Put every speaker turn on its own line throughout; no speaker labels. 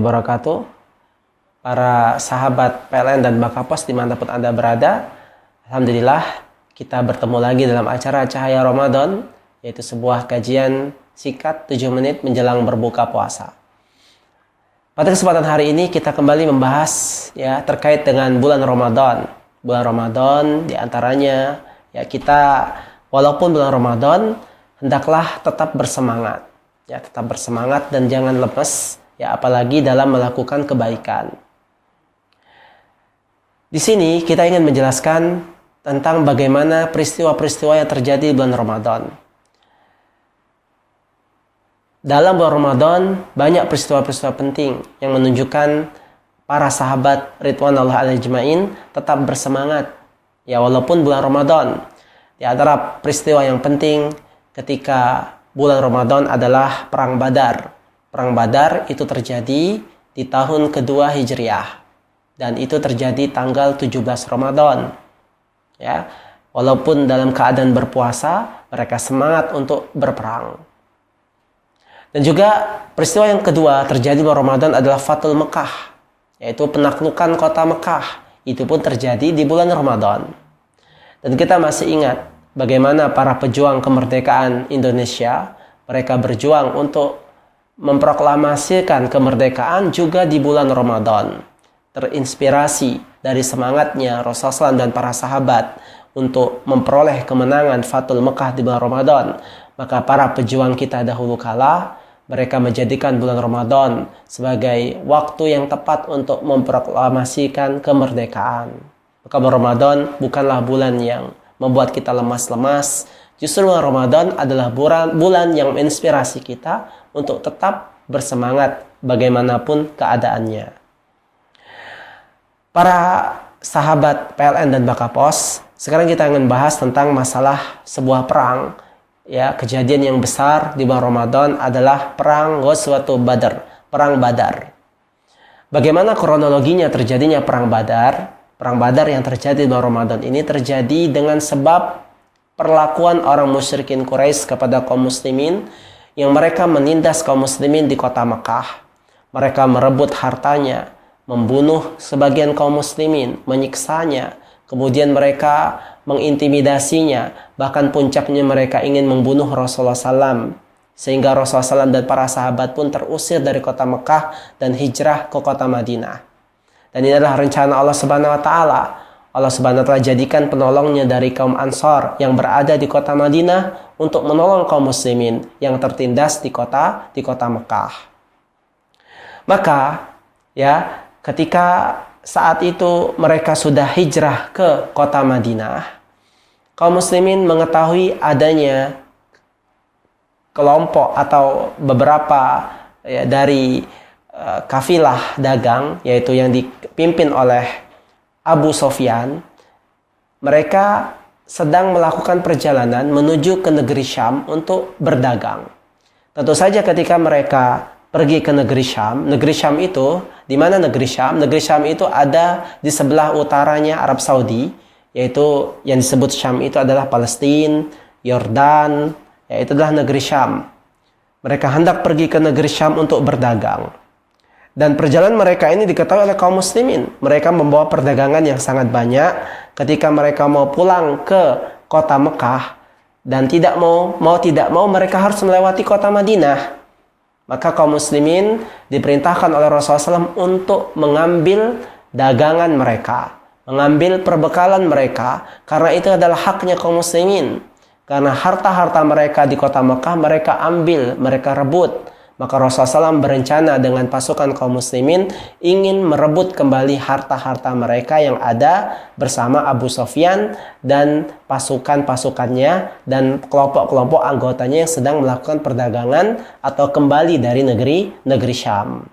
wabarakatuh. Para sahabat PLN dan Bakapos dimanapun Anda berada, alhamdulillah kita bertemu lagi dalam acara Cahaya Ramadan, yaitu sebuah kajian singkat 7 menit menjelang berbuka puasa. Pada kesempatan hari ini kita kembali membahas terkait dengan bulan Ramadan. Bulan Ramadan diantaranya kita walaupun bulan Ramadan hendaklah tetap bersemangat. Tetap bersemangat dan jangan lemes, apalagi dalam melakukan kebaikan. Di sini kita ingin menjelaskan tentang bagaimana peristiwa-peristiwa yang terjadi di bulan Ramadan. Dalam bulan Ramadan banyak peristiwa-peristiwa penting yang menunjukkan para sahabat Ridwanullah alaihi ajmain tetap bersemangat walaupun bulan Ramadan. Di antara peristiwa yang penting ketika bulan Ramadan adalah Perang Badar. Perang Badar itu terjadi di tahun kedua Hijriah. Dan itu terjadi tanggal 17 Ramadan. Walaupun dalam keadaan berpuasa, mereka semangat untuk berperang. Dan juga peristiwa yang kedua terjadi di bulan Ramadan adalah Fathul Mekah, yaitu penaklukan kota Mekah. Itu pun terjadi di bulan Ramadan. Dan kita masih ingat bagaimana para pejuang kemerdekaan Indonesia, mereka berjuang untuk memproklamasikan kemerdekaan juga di bulan Ramadan. Terinspirasi dari semangatnya Rasulullah SAW dan para sahabat untuk memperoleh kemenangan Fathul Mekah di bulan Ramadan. Maka para pejuang kita dahulu kala, mereka menjadikan bulan Ramadan sebagai waktu yang tepat untuk memproklamasikan kemerdekaan. Maka bulan Ramadan bukanlah bulan yang membuat kita lemas-lemas. Justru bulan Ramadan adalah bulan yang menginspirasi kita untuk tetap bersemangat bagaimanapun keadaannya. Para sahabat PLN dan Bakapos, sekarang kita ingin bahas tentang masalah sebuah perang. Kejadian yang besar di bulan Ramadan adalah perang Ghazwatul Badar, perang Badar. Bagaimana kronologinya terjadinya perang Badar? Perang Badar yang terjadi di bulan Ramadan ini terjadi dengan sebab perlakuan orang musyrikin Quraisy kepada kaum muslimin yang mereka menindas kaum muslimin di kota Mekah. Mereka merebut hartanya, membunuh sebagian kaum muslimin, menyiksanya, kemudian mereka mengintimidasinya, bahkan puncaknya mereka ingin membunuh Rasulullah SAW, sehingga Rasulullah SAW dan para sahabat pun terusir dari kota Mekah dan hijrah ke kota Madinah. Dan ini adalah rencana Allah Subhanahu Wa Taala. Allah Subhanahu Wa Taala jadikan penolongnya dari kaum Ansar yang berada di kota Madinah untuk menolong kaum muslimin yang tertindas di kota Mekah. Maka ketika saat itu mereka sudah hijrah ke kota Madinah, kaum muslimin mengetahui adanya kelompok atau beberapa dari kafilah dagang, yaitu yang dipimpin oleh Abu Sofyan. Mereka sedang melakukan perjalanan menuju ke negeri Syam untuk berdagang. Tentu saja ketika mereka pergi ke negeri Syam itu, di mana negeri Syam? Negeri Syam itu ada di sebelah utaranya Arab Saudi, yaitu yang disebut Syam itu adalah Palestina, Yordan, itu adalah negeri Syam. Mereka hendak pergi ke negeri Syam untuk berdagang. Dan perjalanan mereka ini diketahui oleh kaum muslimin. Mereka membawa perdagangan yang sangat banyak. Ketika mereka mau pulang ke kota Mekah, dan tidak mau mereka harus melewati kota Madinah. Maka kaum muslimin diperintahkan oleh Rasulullah SAW untuk mengambil dagangan mereka, mengambil perbekalan mereka, karena itu adalah haknya kaum muslimin. Karena harta-harta mereka di kota Mekah mereka ambil, mereka rebut. Maka Rasulullah SAW berencana dengan pasukan kaum muslimin ingin merebut kembali harta-harta mereka yang ada bersama Abu Sofyan dan pasukan-pasukannya dan kelompok-kelompok anggotanya yang sedang melakukan perdagangan atau kembali dari negeri Syam.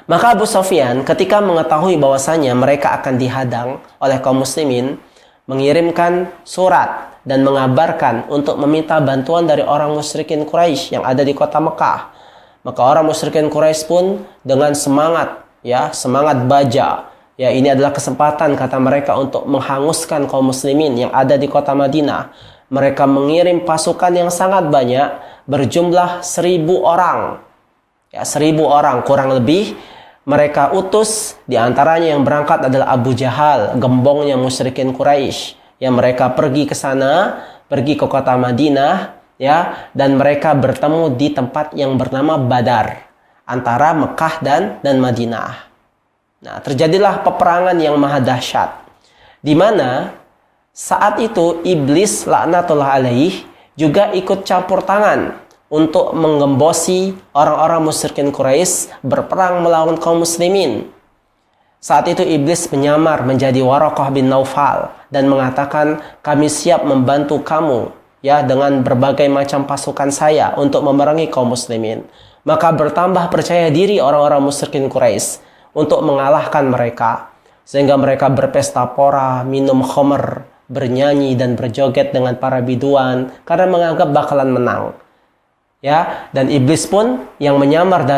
Maka Abu Sofyan ketika mengetahui bahwasanya mereka akan dihadang oleh kaum muslimin, mengirimkan surat dan mengabarkan untuk meminta bantuan dari orang musyrikin Quraisy yang ada di kota Mekah. Maka orang musyrikin Quraisy pun dengan semangat baja, ini adalah kesempatan kata mereka untuk menghanguskan kaum muslimin yang ada di kota Madinah. Mereka mengirim pasukan yang sangat banyak, berjumlah 1.000 orang. Ya, 1.000 orang kurang lebih mereka utus. Di antaranya yang berangkat adalah Abu Jahal, gembongnya musyrikin Quraisy. Yang mereka pergi ke sana, pergi ke kota Madinah, ya, dan mereka bertemu di tempat yang bernama Badar antara Mekah dan Madinah. Nah, terjadilah peperangan yang maha dahsyat, di mana saat itu iblis laknatullah alaih juga ikut campur tangan untuk menggembosi orang-orang musyrikin Quraisy berperang melawan kaum muslimin. Saat itu iblis menyamar menjadi Waraqah bin Naufal dan mengatakan, kami siap membantu kamu ya dengan berbagai macam pasukan saya untuk memerangi kaum muslimin. Maka bertambah percaya diri orang-orang musyrikin Quraisy untuk mengalahkan mereka, sehingga mereka berpesta pora, minum khamr, bernyanyi dan berjoget dengan para biduan karena menganggap bakalan menang. Ya, dan iblis pun yang menyamar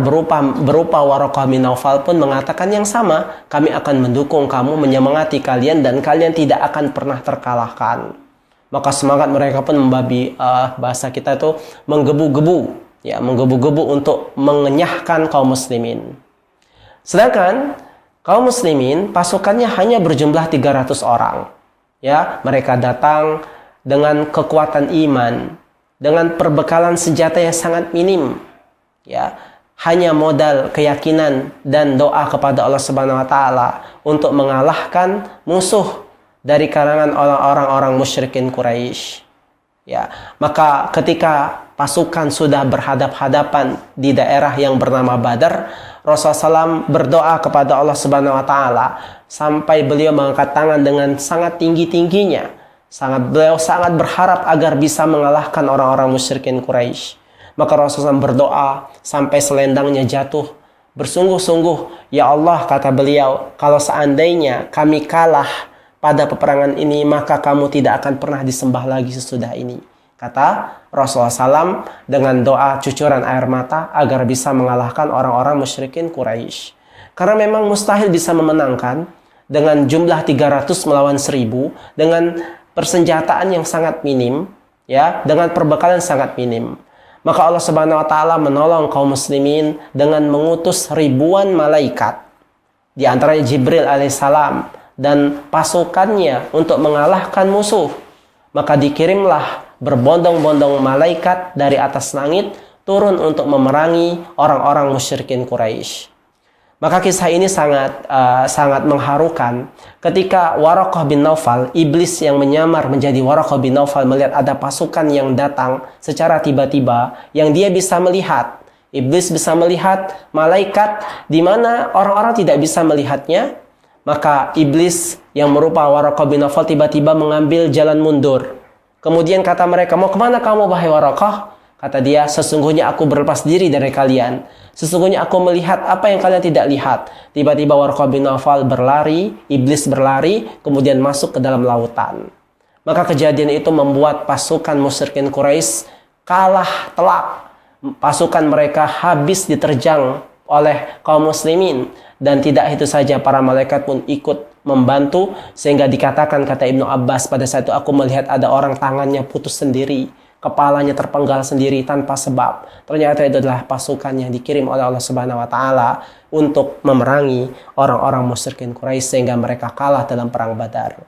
berupa Waraqah bin Naufal pun mengatakan yang sama, kami akan mendukung kamu, menyemangati kalian dan kalian tidak akan pernah terkalahkan. Maka semangat mereka pun membabi, bahasa kita itu menggebu-gebu, ya, menggebu-gebu untuk mengenyahkan kaum muslimin. Sedangkan kaum muslimin pasukannya hanya berjumlah 300 orang. Ya, mereka datang dengan kekuatan iman, dengan perbekalan senjata yang sangat minim, ya, hanya modal keyakinan dan doa kepada Allah Subhanahu wa taala untuk mengalahkan musuh dari kalangan orang-orang musyrikin Quraisy. Ya, maka ketika pasukan sudah berhadap-hadapan di daerah yang bernama Badar, Rasulullah SAW berdoa kepada Allah Subhanahu wa taala sampai beliau mengangkat tangan dengan sangat tinggi-tingginya. Beliau sangat berharap agar bisa mengalahkan orang-orang musyrikin Quraisy. Maka Rasulullah SAW berdoa sampai selendangnya jatuh. Bersungguh-sungguh, ya Allah, kata beliau, kalau seandainya kami kalah pada peperangan ini, maka kamu tidak akan pernah disembah lagi sesudah ini. Kata Rasulullah SAW dengan doa cucuran air mata agar bisa mengalahkan orang-orang musyrikin Quraisy. Karena memang mustahil bisa memenangkan dengan jumlah 300 melawan 1.000 dengan persenjataan yang sangat minim, ya, dengan perbekalan sangat minim. Maka Allah Subhanahu wa taala menolong kaum muslimin dengan mengutus ribuan malaikat, di antaranya Jibril alaihissalam dan pasukannya untuk mengalahkan musuh. Maka dikirimlah berbondong-bondong malaikat dari atas langit turun untuk memerangi orang-orang musyrikin Quraisy. Maka kisah ini sangat mengharukan ketika Waraqah bin Naufal, iblis yang menyamar menjadi Waraqah bin Naufal, melihat ada pasukan yang datang secara tiba-tiba yang dia bisa melihat. Iblis bisa melihat malaikat di mana orang-orang tidak bisa melihatnya. Maka iblis yang merupa Waraqah bin Naufal tiba-tiba mengambil jalan mundur. Kemudian kata mereka, mau kemana kamu wahai Waraqah? Kata dia, sesungguhnya aku berlepas diri dari kalian. Sesungguhnya aku melihat apa yang kalian tidak lihat. Tiba-tiba Waraqah bin Naufal berlari, iblis berlari, kemudian masuk ke dalam lautan. Maka kejadian itu membuat pasukan musyrikin Quraisy kalah telak. Pasukan mereka habis diterjang oleh kaum muslimin. Dan tidak itu saja, para malaikat pun ikut membantu. Sehingga dikatakan, kata Ibnu Abbas, pada saat itu aku melihat ada orang tangannya putus sendiri, kepalanya terpenggal sendiri tanpa sebab. Ternyata itu adalah pasukan yang dikirim oleh Allah Subhanahu wa taala untuk memerangi orang-orang musyrikin Quraisy sehingga mereka kalah dalam perang Badar.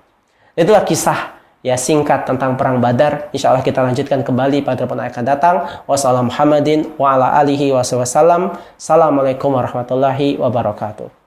Itulah kisah ya singkat tentang perang Badar. Insya Allah kita lanjutkan kembali pada pertemuan akan datang. Wassalamualaikum warahmatullahi wabarakatuh.